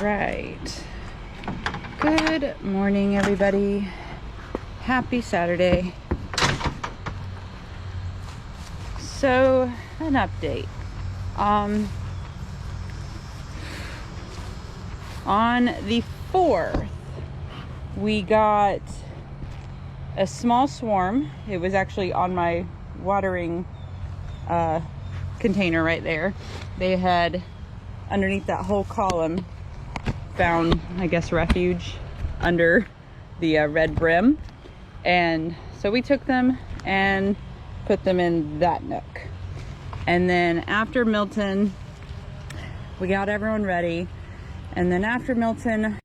right. Good morning, everybody. Happy Saturday. So, an update. On the 4th, we got a small swarm. It was actually on my watering container right there. They had, underneath that whole column, found, I guess, refuge under the red brim. And so we took them and put them in that nook. And then after Milton, we got everyone ready. And then after Milton,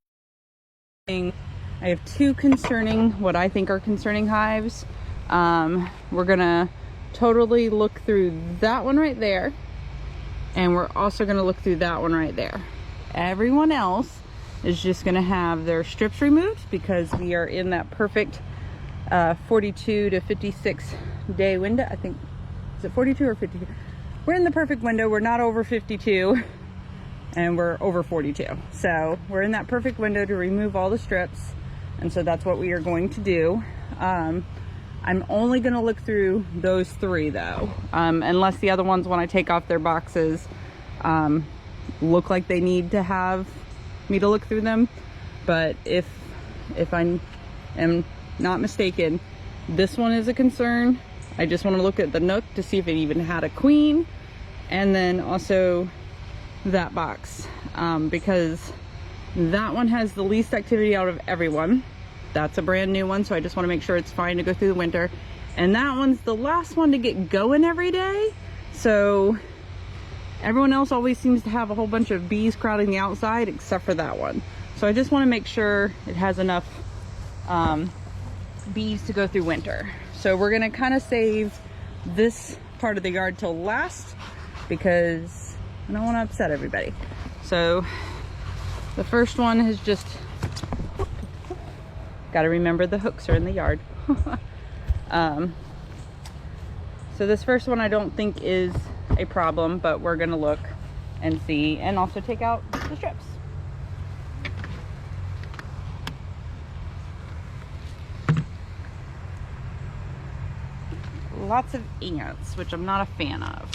I have two concerning, what I think are concerning hives. We're gonna totally look through that one right there. And we're also gonna look through that one right there. Everyone else is just gonna have their strips removed because we are in that perfect 42 to 56 day window. I think, is it 42 or 52? We're in the perfect window. We're not over 52 and we're over 42. So we're in that perfect window to remove all the strips. And so that's what we are going to do. I'm only going to look through those three though. Unless the other ones, when I take off their boxes, look like they need to have me to look through them. But if I am not mistaken, this one is a concern. I just want to look at the nook to see if it even had a queen, and then also that box, because that one has the least activity out of everyone. That's a brand new one, so I just want to make sure it's fine to go through the winter. And that one's the last one to get going every day, so everyone else always seems to have a whole bunch of bees crowding the outside except for that one. So I just want to make sure it has enough bees to go through winter. So we're gonna kind of save this part of the yard till last because I don't want to upset everybody. So the first one is just, got to remember the hooks are in the yard. So this first one I don't think is a problem, but we're gonna look and see, and also take out the strips. Lots of ants, which I'm not a fan of.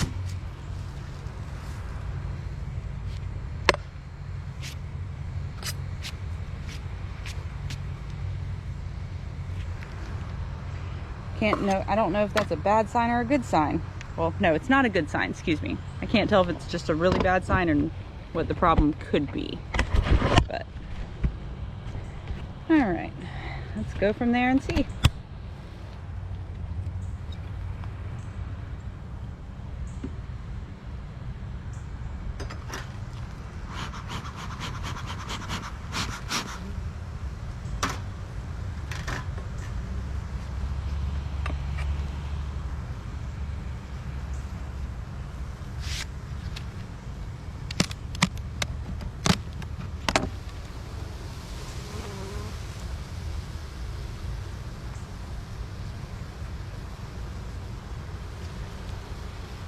I don't know if that's a bad sign or a good sign. Well, no, it's not a good sign, excuse me. I can't tell if it's just a really bad sign or what the problem could be. But, all right, let's go from there and see.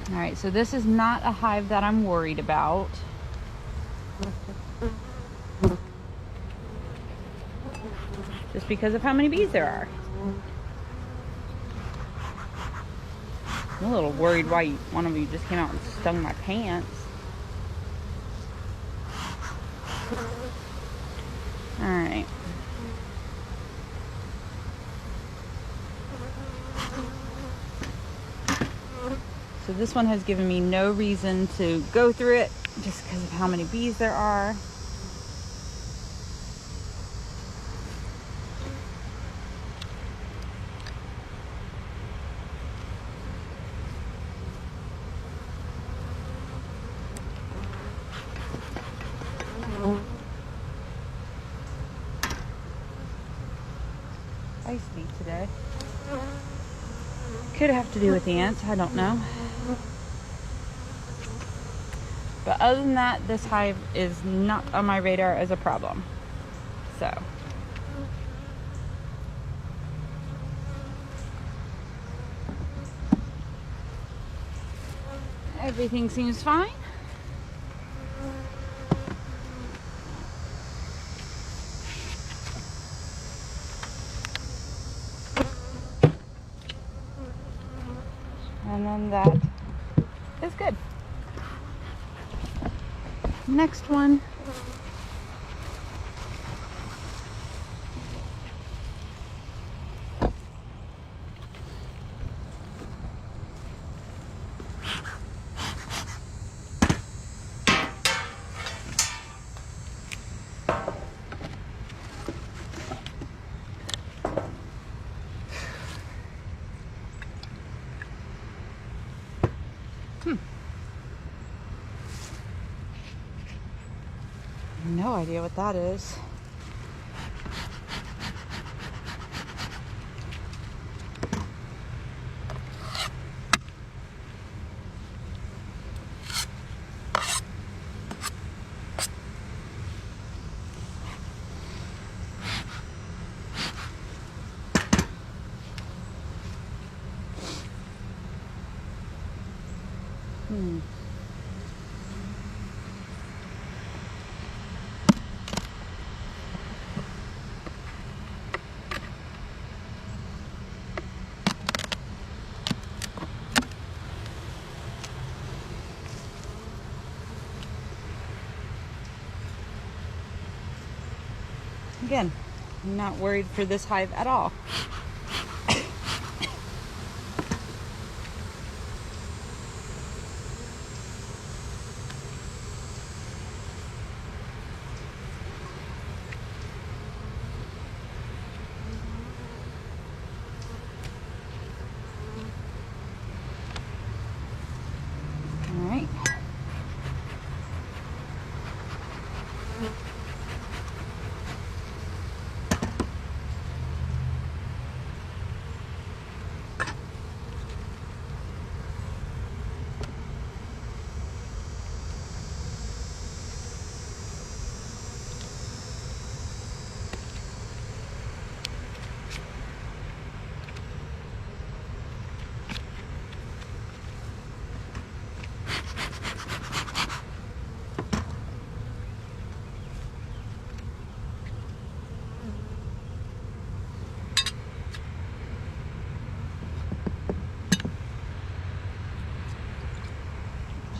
All right, so this is not a hive that I'm worried about. Just because of how many bees there are. I'm a little worried why one of you just came out and stung my pants. All right. So this one has given me no reason to go through it just because of how many bees there are. Icy today. Could have to do with the ants, I don't know. But other than that, this hive is not on my radar as a problem. So. Everything seems fine. is good. Next one. No idea what that is. Again, I'm not worried for this hive at all. All right.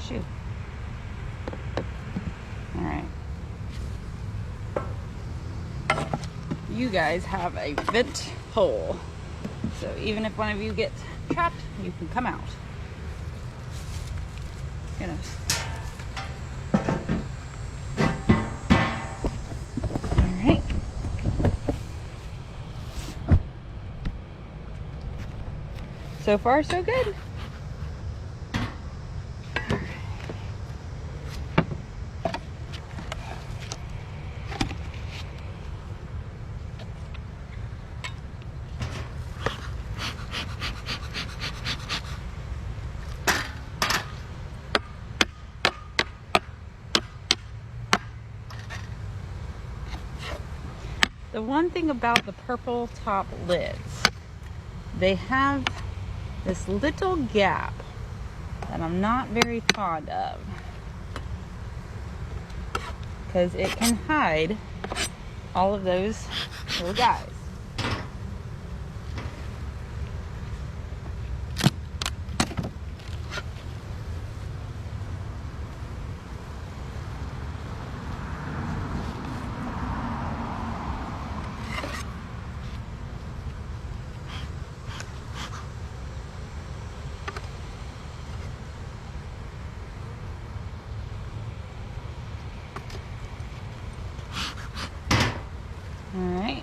Shoot. All right. You guys have a vent hole. So even if one of you gets trapped, you can come out. Goodness. All right. So far, so good. The one thing about the purple top lids, they have this little gap that I'm not very fond of, because it can hide all of those little guys. All right.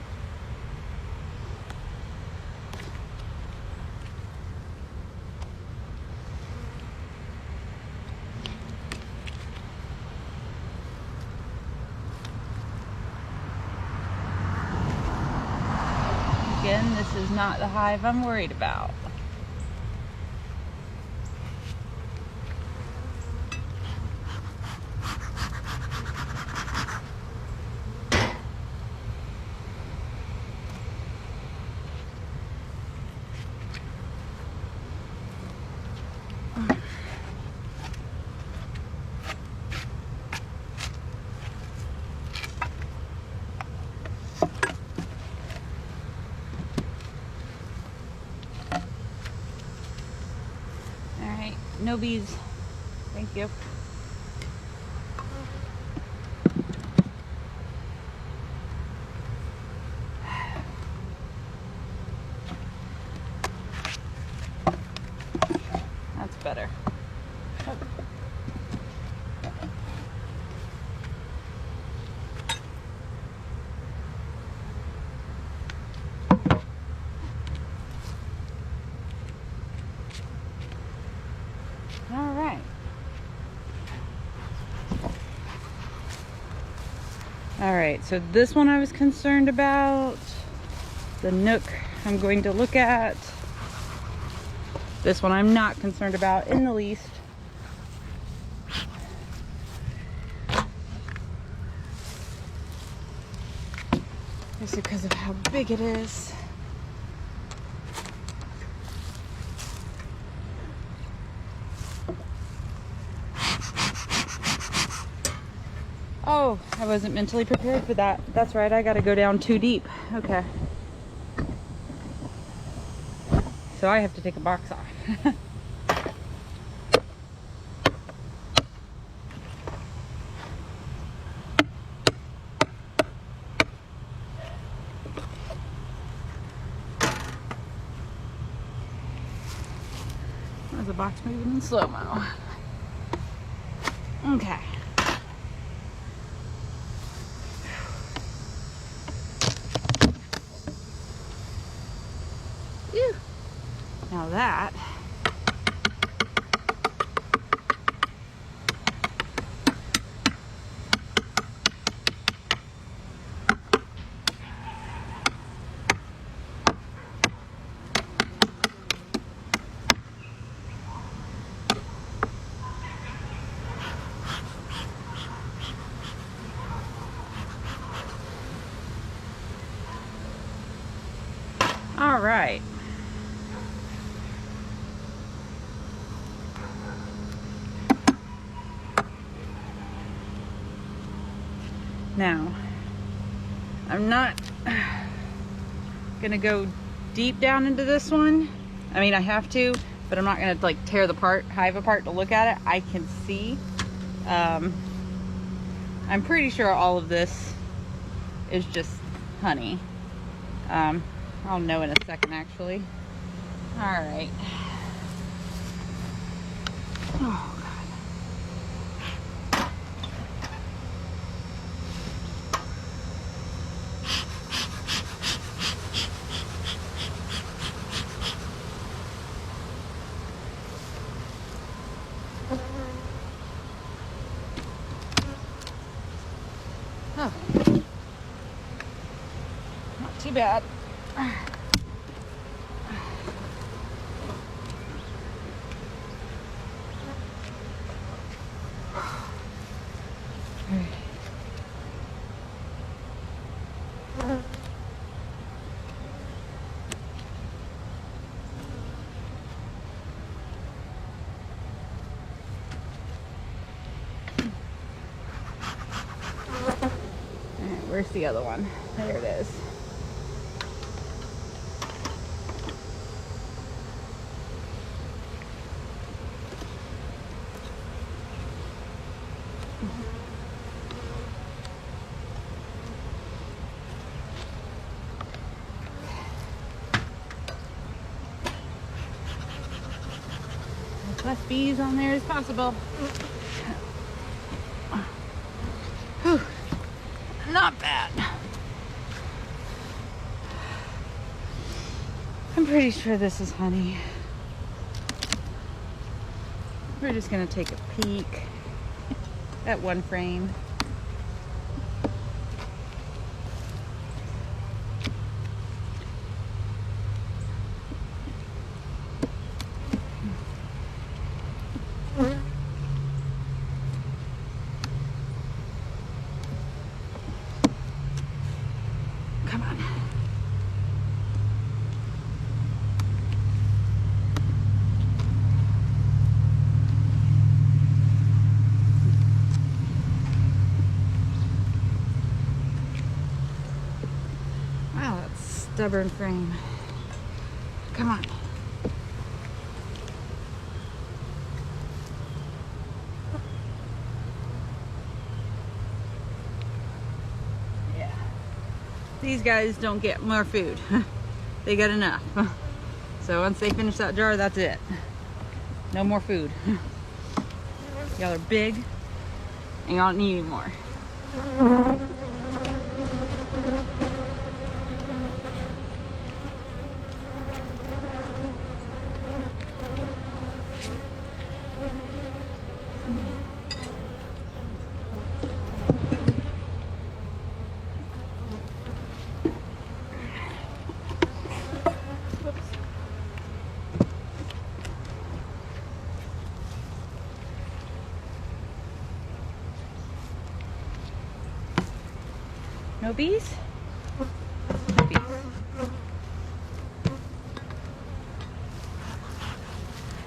Again, this is not the hive I'm worried about. No bees Thank you. That's better. All right. All right, so this one I was concerned about. The Nook I'm going to look at. This one I'm not concerned about in the least. Just because of how big it is. Oh, I wasn't mentally prepared for that. That's right, I gotta go down too deep. Okay. So I have to take a box off. There's a box moving in slow-mo. Okay. Phew. Now that all right. Now, I'm not gonna go deep down into this one. I mean, I have to, but I'm not gonna like tear the hive apart to look at it. I can see. I'm pretty sure all of this is just honey. I'll know in a second, actually. All right. Oh. Oh, not too bad. Where's the other one? There it is. As less bees on there as possible. Whew. Not bad. I'm pretty sure this is honey. We're just gonna take a peek at one frame. Come on. Wow, that's a stubborn frame. Come on. these guys don't get more food. They get enough. So once they finish that jar, that's it. No more food. Y'all are big and y'all don't need any more. No bees? No bees.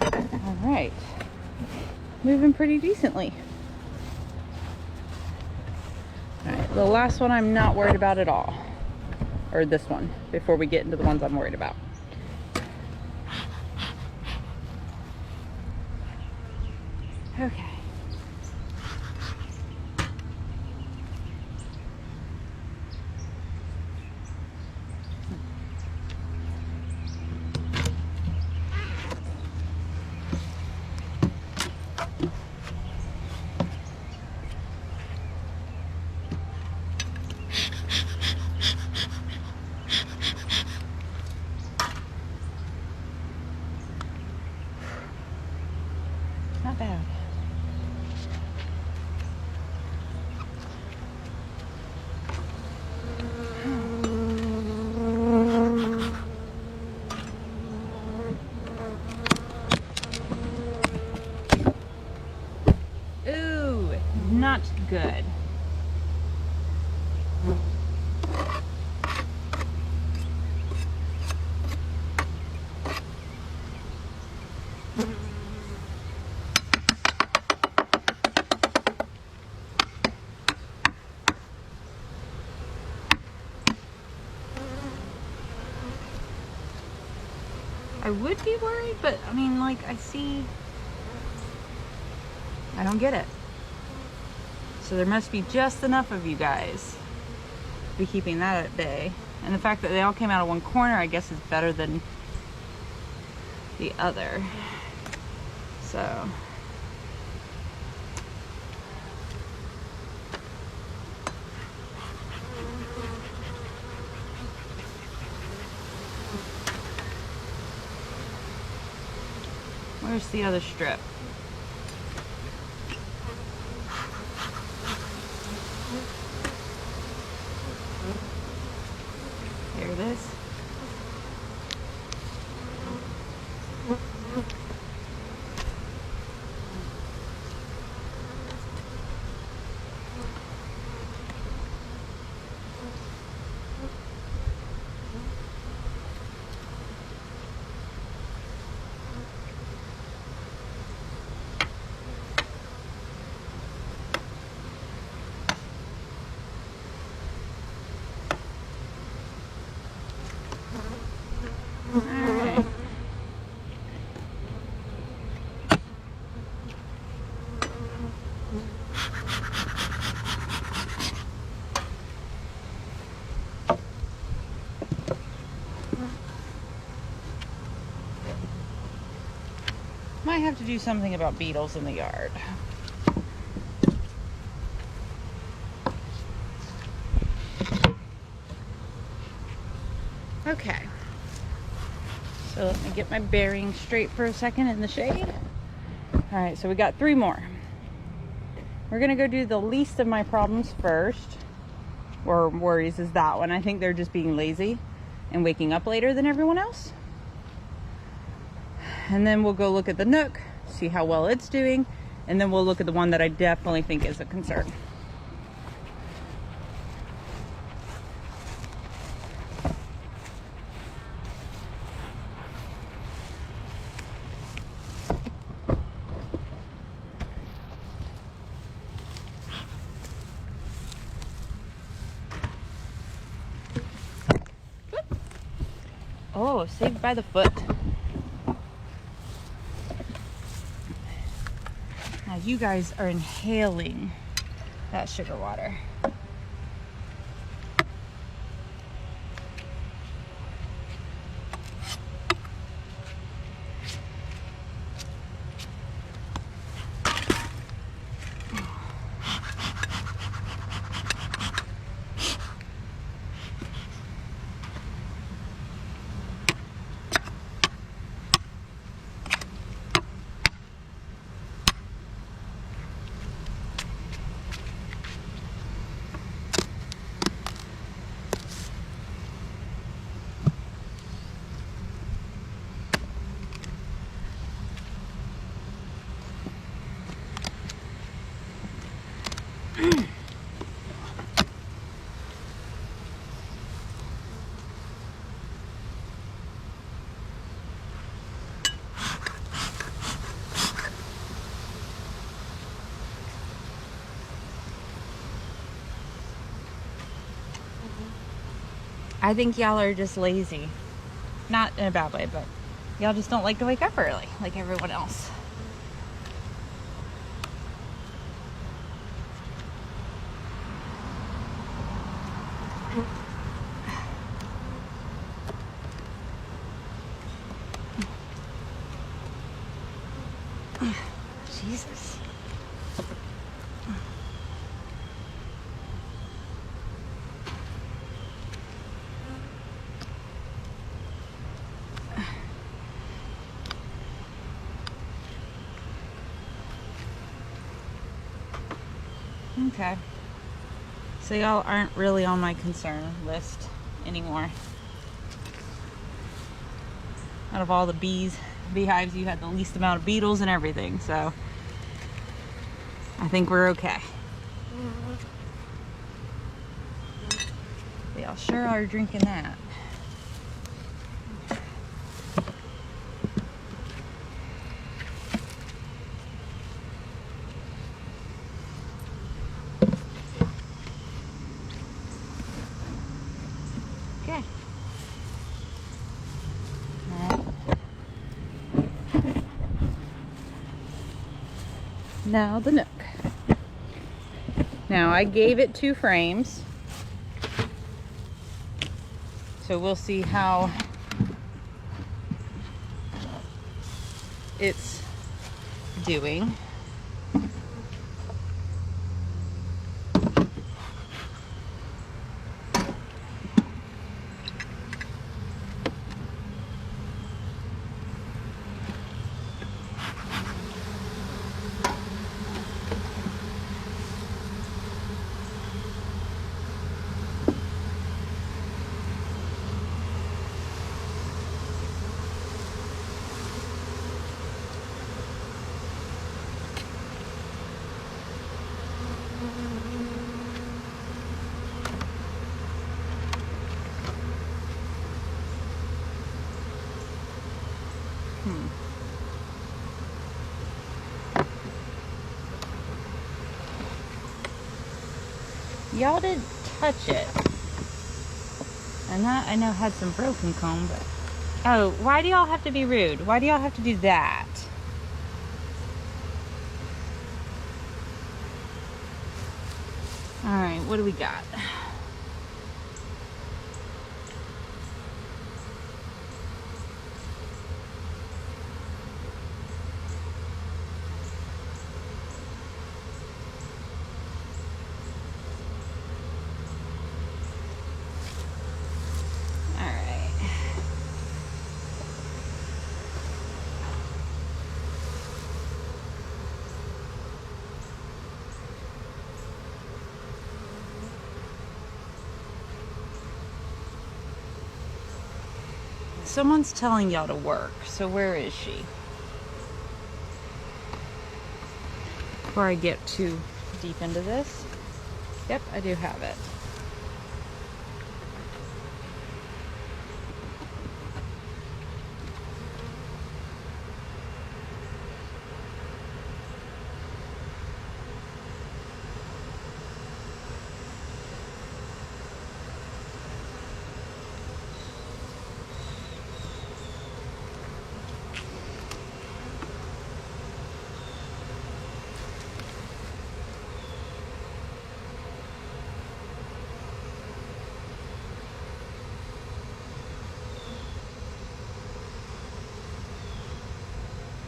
All right. Moving pretty decently. All right, the last one I'm not worried about at all. Or this one, before we get into the ones I'm worried about. Okay. Not bad. Ooh, not good. I would be worried, but I mean, like, I don't get it. So there must be just enough of you guys to be keeping that at bay. And the fact that they all came out of one corner, I guess, is better than the other. So. Where's the other strip? There it is. Alright. Might have to do something about beetles in the yard. Okay. So let me get my bearings straight for a second in the shade. All right, so we got 3 more. We're gonna go do the least of my problems first, or worries is that one. I think they're just being lazy and waking up later than everyone else. And then we'll go look at the Nook, see how well it's doing, and then we'll look at the one that I definitely think is a concern. Oh, saved by the foot. Now you guys are inhaling that sugar water. I think y'all are just lazy. Not in a bad way, but y'all just don't like to wake up early like everyone else. Jesus. Okay. So y'all aren't really on my concern list anymore. Out of all the beehives, you had the least amount of beetles and everything, so I think we're okay. Y'all sure are drinking that. Okay. Now the Nook. Now I gave it 2 frames, so we'll see how it's doing. Y'all did touch it. And that I know had some broken comb, but oh, why do y'all have to be rude? Why do y'all have to do that? Alright, what do we got? Someone's telling y'all to work, so where is she? Before I get too deep into this. Yep, I do have it.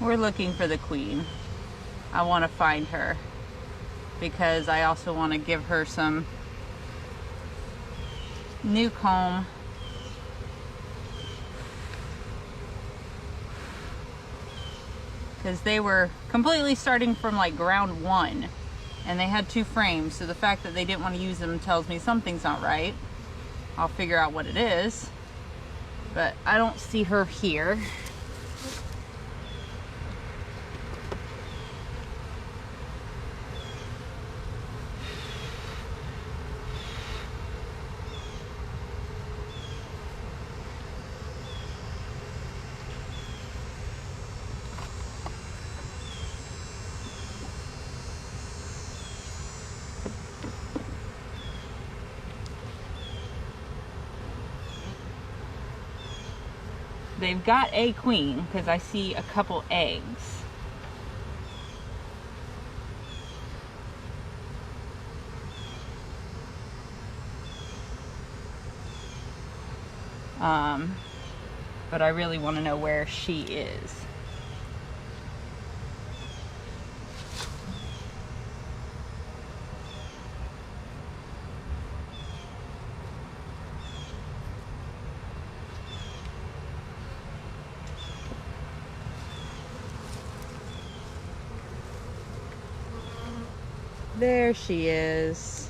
We're looking for the queen. I want to find her because I also want to give her some new comb. Because they were completely starting from like ground 1 and they had 2 frames, so the fact that they didn't want to use them tells me something's not right. I'll figure out what it is, but I don't see her here. they've got a queen because I see a couple eggs. But I really want to know where she is. There she is.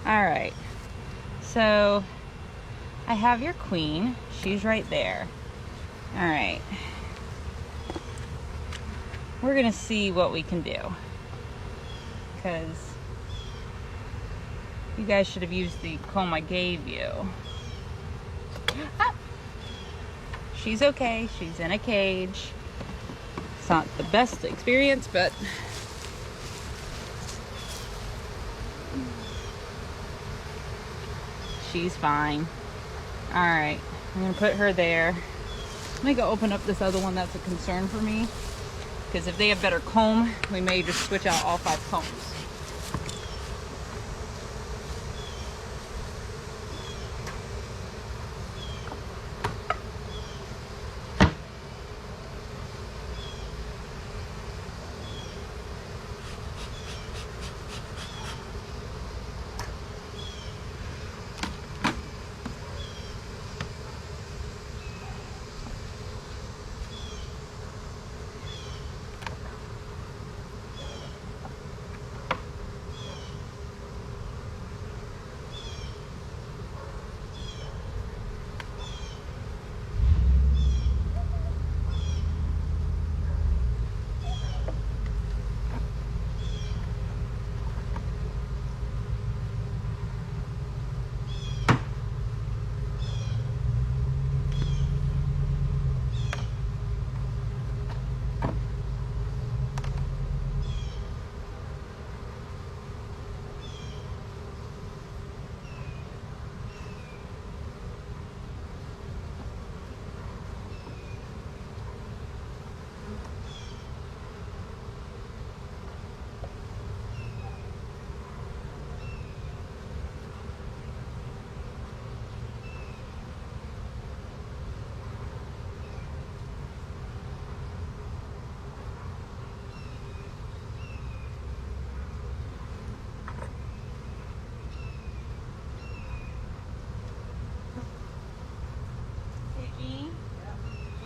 All right, so I have your queen. She's right there. All right, we're gonna see what we can do, because you guys should have used the comb I gave you. Ah! She's okay. She's in a cage. It's not the best experience, but she's fine. All right, I'm gonna put her there. Let me go open up this other one that's a concern for me, because if they have better comb, we may just switch out all 5 combs.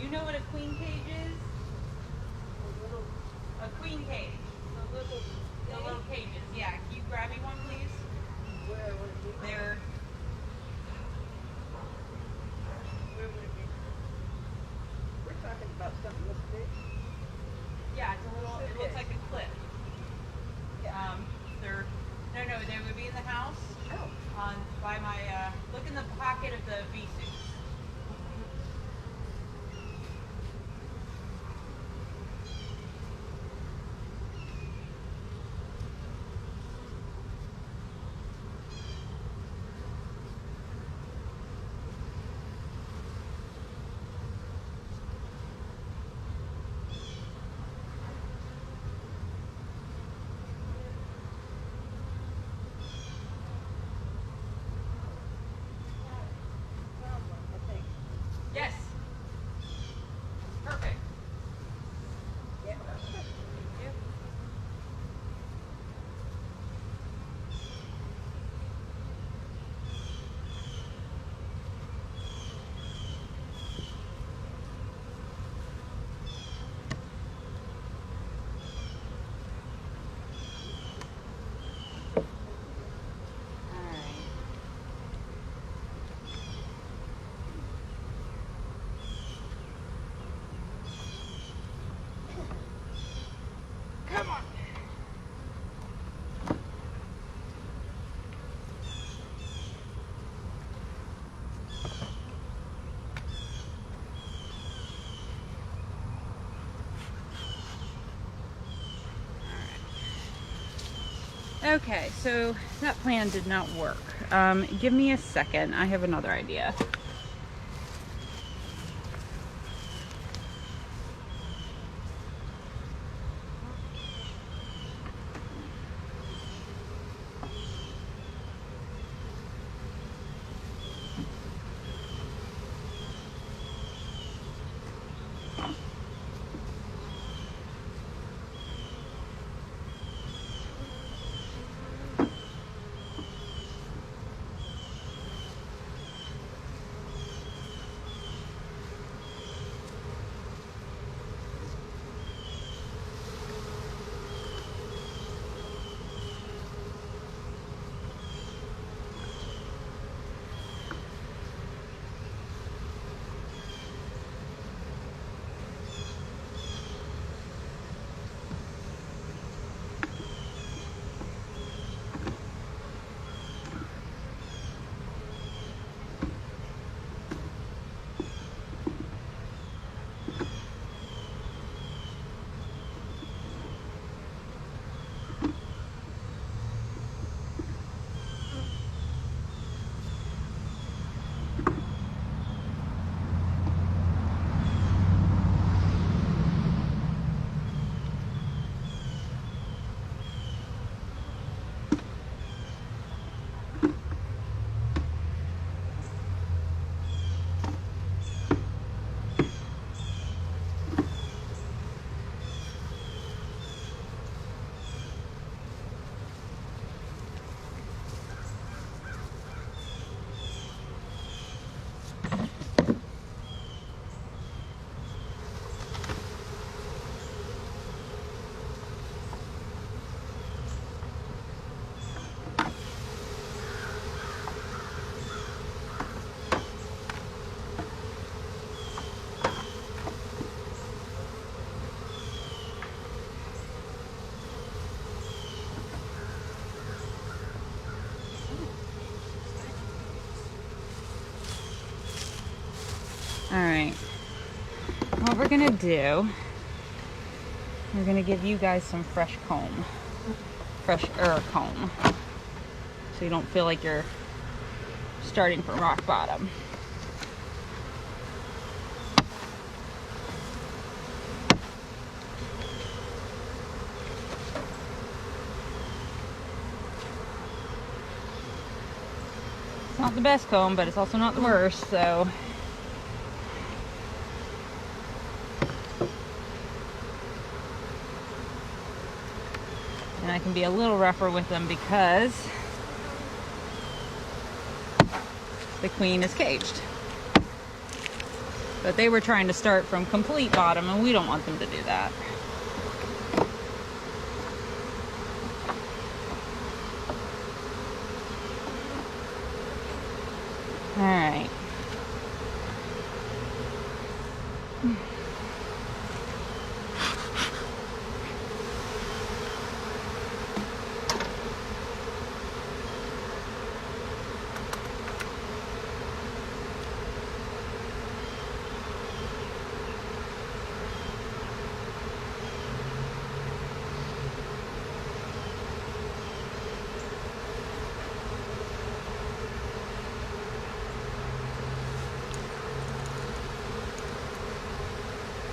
You know what a queen cage is? A queen cage. The little cages. Yeah. Can you grab me one, please? Where would it be? There. Where would it be? We're talking about something this big. Yeah, it's a little. It looks like a clip. They're. No, they would be in the house. Oh. By my. Look in the pocket of the bee suits. Okay, so that plan did not work. Give me a second. I have another idea. All right, what we're gonna do, we're gonna give you guys some fresh comb, fresh air comb, so you don't feel like you're starting from rock bottom. It's not the best comb, but it's also not the worst, so. And I can be a little rougher with them because the queen is caged. But they were trying to start from complete bottom, and we don't want them to do that. All right.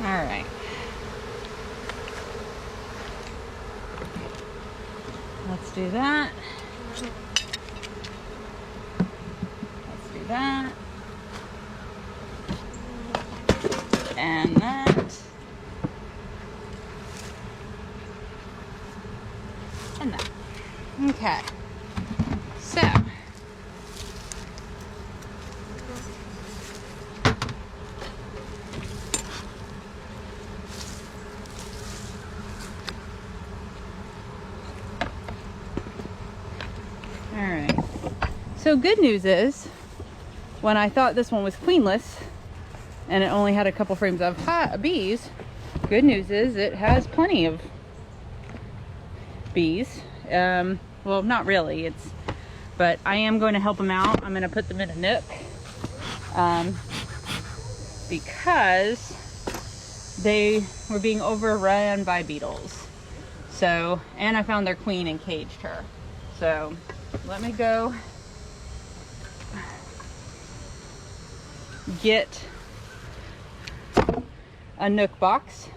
All right. Let's do that. Let's do that. And that. And that. Okay. So. Alright, so good news is, when I thought this one was queenless, and it only had a couple frames of bees, good news is it has plenty of bees. Well, not really, but I am going to help them out. I'm going to put them in a nook, because they were being overrun by beetles. So, and I found their queen and caged her. So let me go get a Nook box,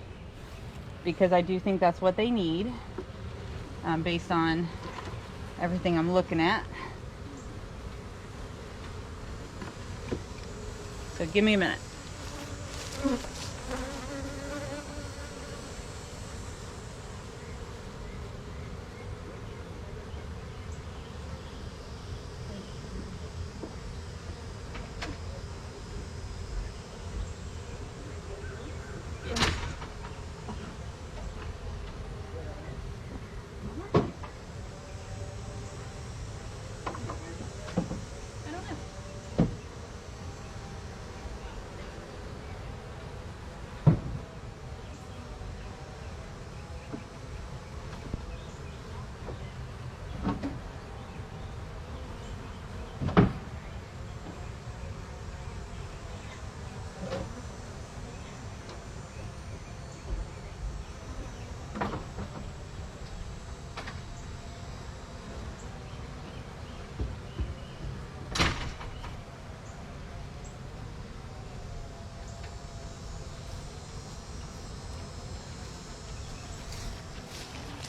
because I do think that's what they need, based on everything I'm looking at. So give me a minute.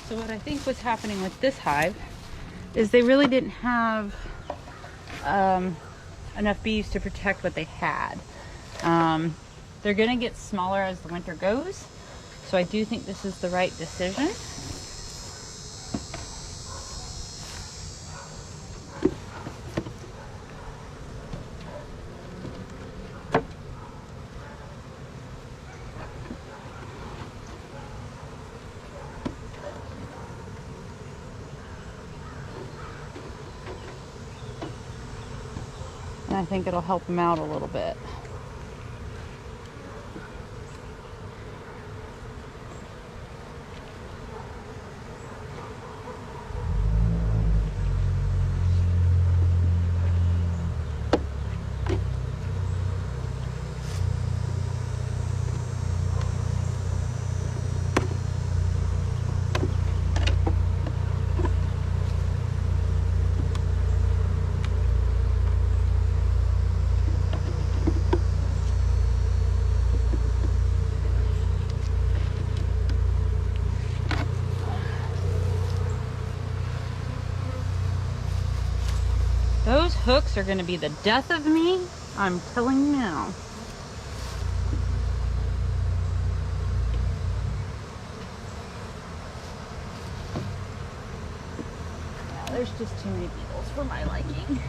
So what I think was happening with this hive is they really didn't have enough bees to protect what they had. They're gonna get smaller as the winter goes, so I do think this is the right decision. And I think it'll help them out a little bit. Those hooks are going to be the death of me, I'm telling you now. Yeah, there's just too many beetles for my liking.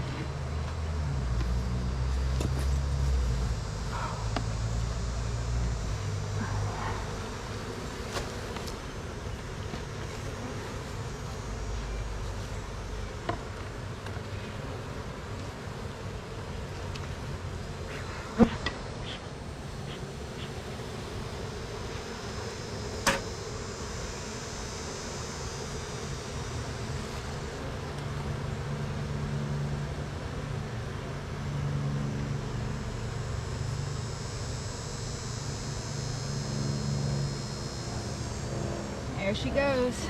There she goes.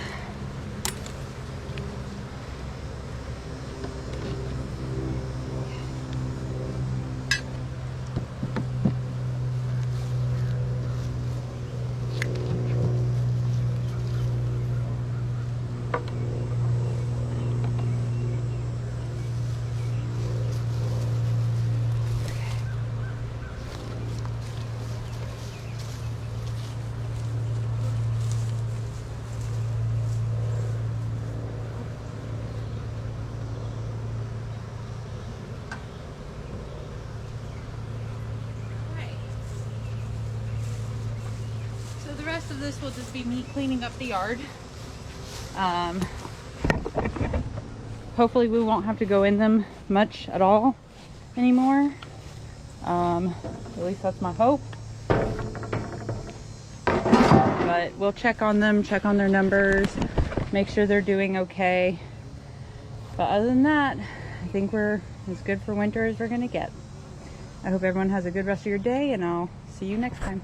The rest of this will just be me cleaning up the yard. Hopefully we won't have to go in them much at all anymore. At least that's my hope. But we'll check on them, check on their numbers, make sure they're doing okay. But other than that, I think we're as good for winter as we're gonna get. I hope everyone has a good rest of your day, and I'll see you next time.